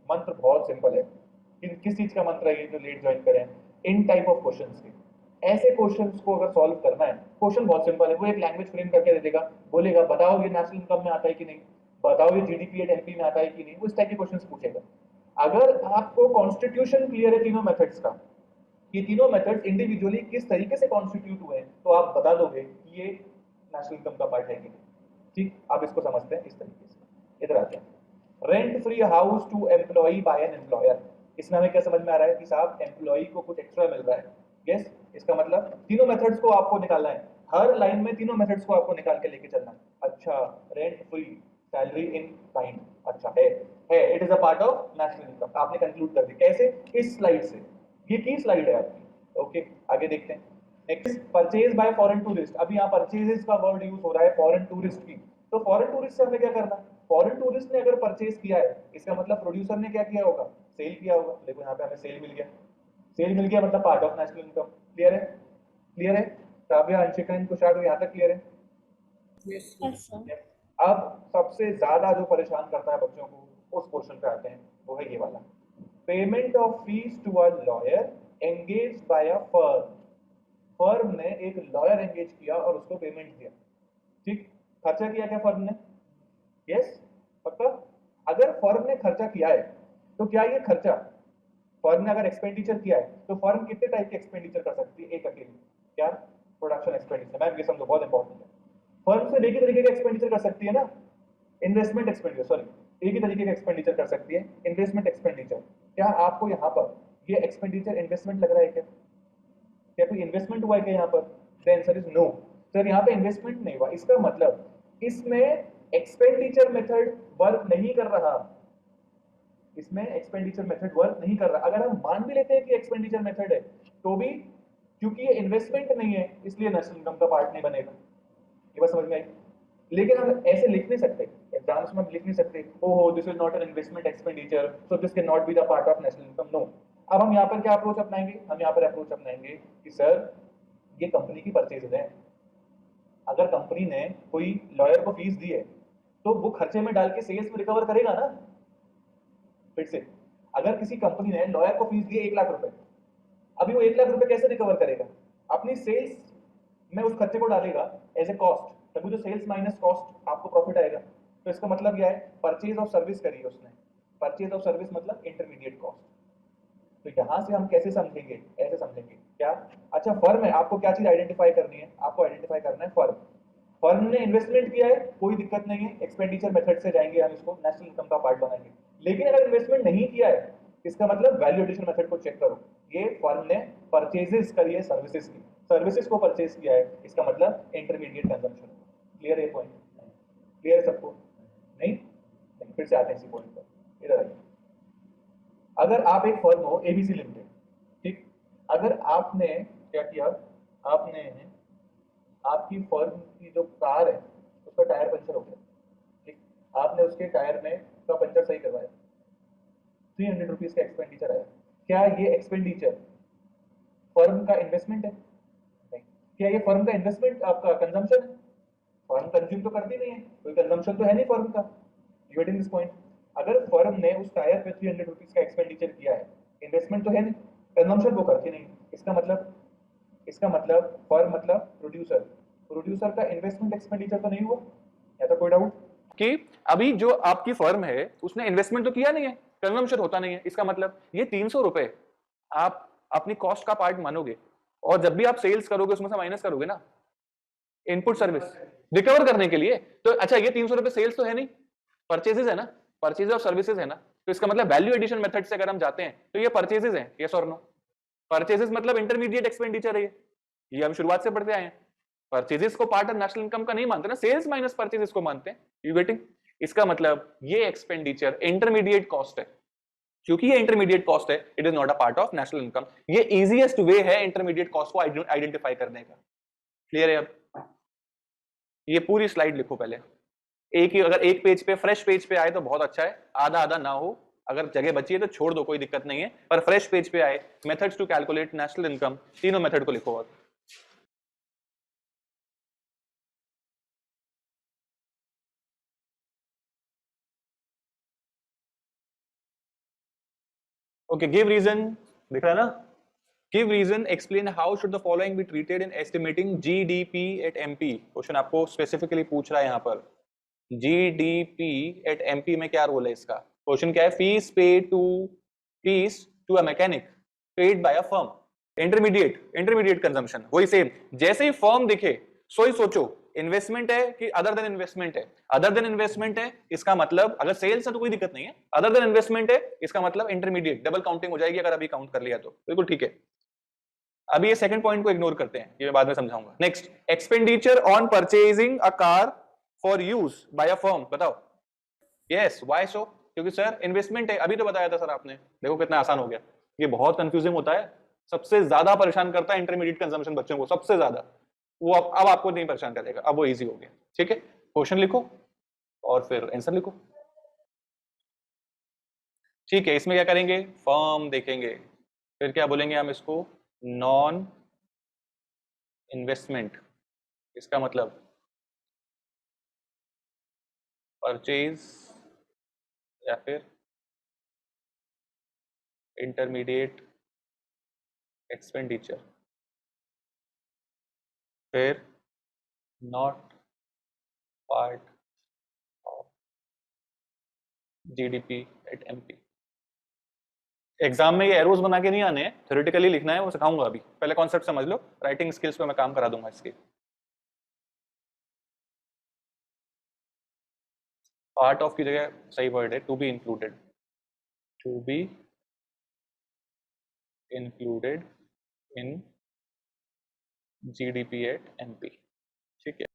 मंत्र बहुत सिंपल है कि किस चीज का मंत्र है ये जो लेट ज्वाइन करें, इन टाइप ऑफ क्वेश्चंस के। ऐसे क्वेश्चंस को अगर सॉल्व करना है, क्वेश्चन बहुत सिंपल है, वो एक लैंग्वेज फ्रेम करके दे देगा, बोलेगा बताओ ये नेशनल इनकम में आता है कि नहीं, बताओ ये जीडीपी एट एमपी में आता है कि नहीं, वो इस टाइप के क्वेश्चंस पूछेगा। अगर आपको कॉन्स्टिट्यूशन क्लियर है तीनों मेथड्स का, ये तीनों मेथड्स इंडिविजुअली किस तरीके से कॉन्स्टिट्यूट हुए हैं, तो आप बता दोगे कि ये नेशनल इनकम का पार्ट है कि नहीं। ठीक, आप इसको समझते हैं इस तरीके से। इधर आते हैं, rent free house to employee by an employer. इसमें हमें क्या समझ में आ रहा है कि साहब एम्प्लॉय को कुछ एक्स्ट्रा मिल रहा है। यस, इसका मतलब तीनों मेथड्स को आपको निकालना है, हर लाइन में तीनों मेथड्स को आपको निकाल के लेके चलना है। अच्छा, rent free, salary in kind, अच्छा है, it is a part of national income, आपने कंक्लूड कर दिया। कैसे? इस स्लाइड से, ये की स्लाइड है आपकी। ओके, आगे देखते हैं। Next, purchase by foreign tourist. अभी यहाँ परचेजेस का वर्ड यूज हो रहा है फॉरेन टूरिस्ट की, तो फॉरेन टूरिस्ट से हमें क्या करना है? फॉरेन टूरिस्ट ने अगर परचेज किया है, इसका मतलब प्रोड्यूसर ने क्या किया होगा? सेल किया होगा। देखो यहाँ पे हमें सेल मिल गया, सेल मिल गया मतलब part of national income. Clear है? क्लियर है? काव्या, अंशिका, इनको शायद यहाँ तक क्लियर है? Yes, yes sir. अब सबसे ज्यादा जो परेशान करता है बच्चों को, उस क्वेश्चन पे आते हैं, वो है ये वाला। Payment of fees to a lawyer engage by a firm. Firm ने एक लॉयर एंगेज किया और उसको पेमेंट दिया। ठीक, खर्चा किया क्या फर्म ने? यस, पक्का? अगर फर्म ने खर्चा किया है, तो क्या ये खर्चा, फर्म ने अगर एक्सपेंडिचर किया है, तो फर्म कितने टाइप के एक्सपेंडिचर कर सकती है? एक अकेली, क्या? Production expenditure. मैम ये समझो, बहुत इंपॉर्टेंट है। फर्म से एक ही तरीके का एक्सपेंडिचर कर सकती है ना, इन्वेस्टमेंट एक्सपेंडिचर, सॉरी, एक ही तरीके का एक्सपेंडिचर कर सकती है, इन्वेस्टमेंट एक्सपेंडिचर। क्या आपको यहाँ पर ये एक्सपेंडिचर इन्वेस्टमेंट लग रहा है क्या? क्या कोई इन्वेस्टमेंट हुआ है क्या यहाँ पर? The answer is no. Sir यहाँ पे इन्वेस्टमेंट नहीं हुआ, इसका मतलब इसमें एक्सपेंडिचर मेथड वर्क नहीं कर रहा, इसमें एक्सपेंडिचर मेथड वर्क नहीं कर रहा। अगर हम मान भी लेते हैं कि एक्सपेंडिचर मेथड है, तो भी क्योंकि ये इन्वेस्टमेंट नहीं है, इसलिए नेशनल इनकम का पार्ट नहीं बनेगा। ये बात समझ में आई? लेकिन हम ऐसे लिख नहीं सकते, एग्जाम्स में लिख नहीं सकते, ओहो this is not an investment expenditure so this can not be the part of national income. No. अब हम यहाँ पर क्या अप्रोच अपनाएंगे? हम यहाँ पर अप्रोच अपनाएंगे कि सर ये कंपनी की परचेजेज है, अगर कंपनी ने कोई लॉयर को फीस दी है, तो वो खर्चे में डाल के सेल्स में रिकवर करेगा ना। फिर से, अगर किसी कंपनी ने लॉयर को फीस दी 1 लाख रुपए, अभी वो 1 लाख रुपए कैसे रिकवर करेगा? अपनी सेल्स में उस खर्चे को डालेगा एज ए कॉस्ट, तभी जो सेल्स माइनस कॉस्ट आपको प्रॉफिट आएगा। तो इसका मतलब क्या है? परचेज ऑफ सर्विस करी है उसने, परचेज ऑफ सर्विस मतलब इंटरमीडिएट कॉस्ट। तो यहां से हम कैसे समझेंगे? ऐसे समझेंगे क्या? अच्छा, फर्म है, आपको क्या चीज आइडेंटिफाई करनी है? आपको आइडेंटिफाई करना है फर्म। फर्म ने इन्वेस्टमेंट किया है, कोई दिक्कत नहीं है, एक्सपेंडिचर मेथड से जाएंगे, हम इसको नेशनल इनकम का पार्ट बनाएंगे। लेकिन अगर इन्वेस्टमेंट नहीं किया है, इसका मतलब वैल्यू एडिशन मेथड को चेक करो, ये फर्म ने परचेजेस करी है सर्विसेज की, सर्विसेज को परचेज किया है, इसका मतलब इंटरमीडिएट कंजम्पशन। क्लियर है पॉइंट? क्लियर है सबको? नहीं? नहीं, फिर से आते हैं इसी पॉइंट पर, इधर आइए। अगर आप एक फर्म हो एबीसी लिमिटेड, ठीक, अगर आपने क्या किया, आपने आपकी फर्म की जो कार है उसका टायर पंचर हो गया, ठीक, आपने उसके टायर में का पंचर सही करवाया, 300 रुपीज का एक्सपेंडिचर आया। क्या ये एक्सपेंडिचर फर्म का इन्वेस्टमेंट है? नहीं। क्या ये फर्म का इन्वेस्टमेंट आपका कंजम्पशन है? फर्म कंज्यूम तो करती नहीं है, कोई कंजम्पशन तो है नहीं फर्म का। You getting this point? अगर फर्म ने उस टायर पे 300 रुपीज का एक्सपेंडिचर किया है, इन्वेस्टमेंट तो है नहीं, कंजम्पशन वो करती नहीं। इसका मतलब फर्म मतलब प्रोड्यूसर, प्रोड्यूसर का इन्वेस्टमेंट एक्सपेंडिचर तो नहीं हुआ। या तो कोई डाउट कि अभी जो आपकी फर्म है उसने इन्वेस्टमेंट तो किया नहीं है, कंजम्पशन होता नहीं है, इसका मतलब ये 300 रुपए आप अपनी कॉस्ट का पार्ट मानोगे, और जब भी आप सेल्स करोगे उसमें से माइनस करोगे ना इनपुट सर्विस रिकवर करने के लिए। तो अच्छा, ये 300 रुपए सेल्स तो है नहीं, परचेजेस है ना, परचेज ऑफ सर्विसेज है ना, तो इसका मतलब वैल्यू एडिशन मेथड से अगर हम जाते हैं तो ये परचेजेस है, यस और नो? परचेजेस मतलब इंटरमीडिएट एक्सपेंडिचर है, ये हम शुरुआत से पढ़ते आए हैं। परचेजेस को पार्ट ऑफ नेशनल इनकम का नहीं मानते ना, सेल्स माइनस परचेजेस को मानते हैं। You getting? इसका मतलब ये एक्सपेंडिचर इंटरमीडिएट कॉस्ट है, क्योंकि ये इंटरमीडिएट कॉस्ट है, it is not a part of national income. ये इजीएस्ट वे है इंटरमीडिएट कॉस्ट को आइडेंटिफाई करने का। क्लियर है? अब ये पूरी स्लाइड लिखो पहले, एक ही, अगर एक पेज पे फ्रेश पेज पे आए तो बहुत अच्छा है, आधा आधा ना हो, अगर जगह बची है तो छोड़ दो, कोई दिक्कत नहीं है, पर फ्रेश पेज पे आए, methods to calculate national income, तीनों मेथड को लिखो। और ओके, गिव रीजन, दिख रहा है ना? Give reason, explain how should the following be treated in estimating GDP at MP. Question आपको स्पेसिफिकली पूछ रहा है यहाँ पर, जीडीपी एट एमपी में क्या रोल है इसका? क्वेश्चन क्या है? Fees to a mechanic paid by a firm, intermediate consumption, वही सेम। जैसे ही फर्म दिखे सो ही सोचो इन्वेस्टमेंट है कि अदर देन इन्वेस्टमेंट है। अदर देन इन्वेस्टमेंट है इसका मतलब, अगर सेल्स है तो कोई दिक्कत नहीं है, अदर देन इन्वेस्टमेंट है इसका मतलब इंटरमीडिएट, डबल काउंटिंग हो जाएगी अगर अभी काउंट कर लिया तो, बिल्कुल ठीक है। अभी ये सेकंड पॉइंट को इग्नोर करते हैं, ये मैं बाद में समझाऊंगा। Next, expenditure on purchasing a car for use by a firm, बताओ। Yes, why so? क्योंकि सर इन्वेस्टमेंट है, अभी तो बताया था सर आपने, देखो कितना आसान हो गया। ये बहुत कंफ्यूजिंग होता है, सबसे ज्यादा परेशान करता है इंटरमीडिएट कंजम्पशन बच्चों को, सबसे ज्यादा। वो अब आपको नहीं परेशान करेगा, अब वो इजी हो गया। ठीक है, क्वेश्चन लिखो और फिर आंसर लिखो। ठीक है, इसमें क्या करेंगे? फर्म देखेंगे, फिर क्या बोलेंगे हम इसको? नॉन इन्वेस्टमेंट, इसका मतलब परचेज या फिर इंटरमीडिएट एक्सपेंडिचर, फिर not part of GDP at MP. Exam में ये एरोज बना के नहीं आने हैं, थ्योरेटिकली लिखना है, वो सिखाऊंगा अभी। पहले कॉन्सेप्ट समझ लो, राइटिंग स्किल्स पे मैं काम करा दूंगा इसके। पार्ट ऑफ की जगह सही वर्ड है to be included, to be included in GDP at MP. ठीक है।